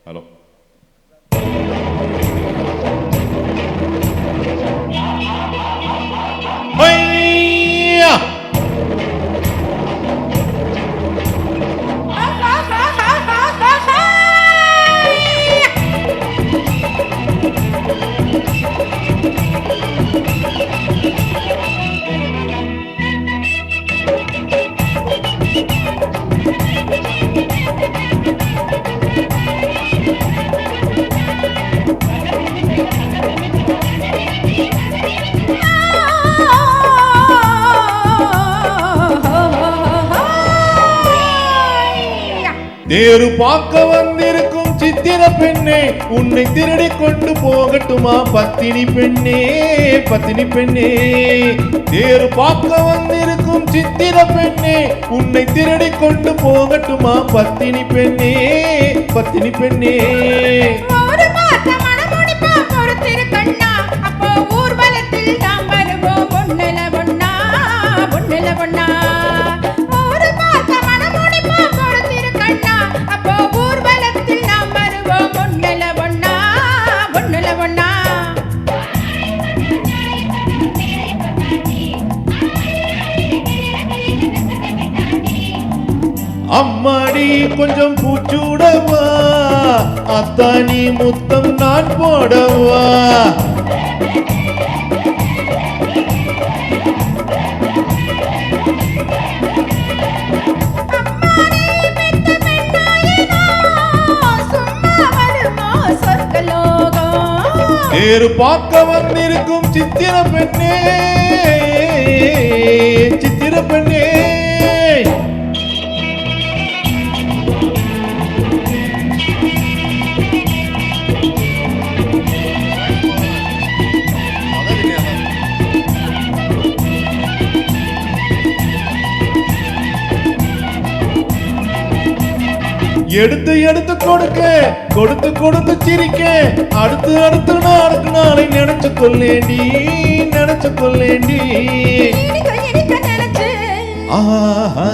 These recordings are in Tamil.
ஹலோ. தேரு பார்க்க வந்திருக்கும் சித்திர பெண்ணே, உன்னை திருடி கொண்டு போகட்டுமா பத்தினி பெண்ணே, பத்தினி பெண்ணே. தேரு பார்க்க வந்திருக்கும் சித்திர பெண்ணே, உன்னை திருடி கொண்டு போகட்டுமா பத்தினி பெண்ணே, பத்தினி பெண்ணே. அம்மாடி கொஞ்சம் பூச்சூடவா, அத்தானி முத்தம் நான் போடவா. தேரு பார்க்க வந்திருக்கும் சித்திர பெண்ணே, சித்திர பெண்ணே. எடுத்து எடுத்து கொடுக்க, கொடுத்து கொடுத்து சிரிக்க, அடுத்து அடுத்து நாளுக்கு நாளை நினைச்சு கொள்ளேண்டி, நினைச்சு கொள்ளேண்டி. ஆஹா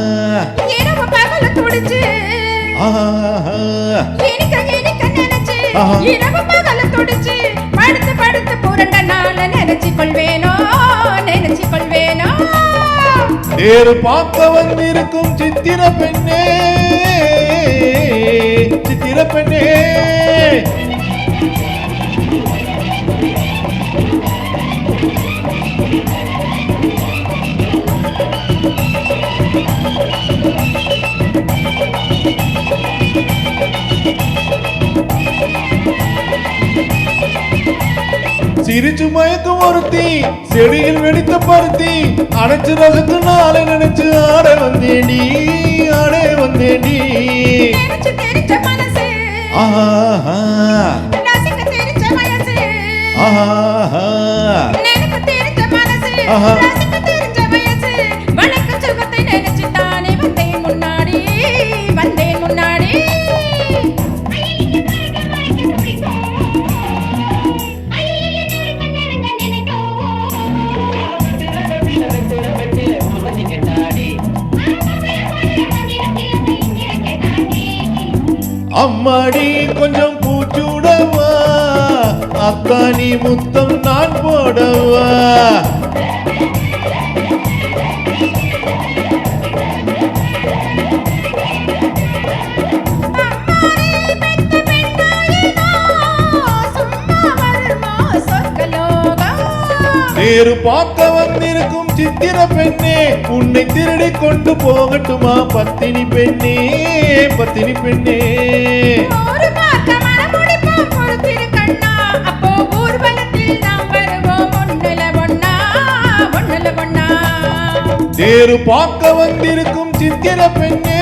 தேரு பார்க்க வந்திருக்கும் சித்திர பெண்ணே, சித்திர பெண்ணே. சிரிச்சு மயக்கும் ஒருத்தி, செடியில் வெடித்த பருத்தி, அடைச்சு ரசத்து நாளை நினைச்சு ஆட வந்தேண்டி, ஆட வந்தேண்டி. ஆஹா ஆஹா ஆஹா. அம்மாடி கொஞ்சம் பூச்சூடவா, அத்தானி முத்தம் நான் போடவா. தேரு பார்க்க வந்திருக்கும் சித்திர பெண்ணே, உன்னை திருடி கொண்டு போகட்டுமா பத்தினி பெண்ணே, பத்தினி பெண்ணே. தேரு பார்க்க வந்திருக்கும் சித்திர பெண்ணே,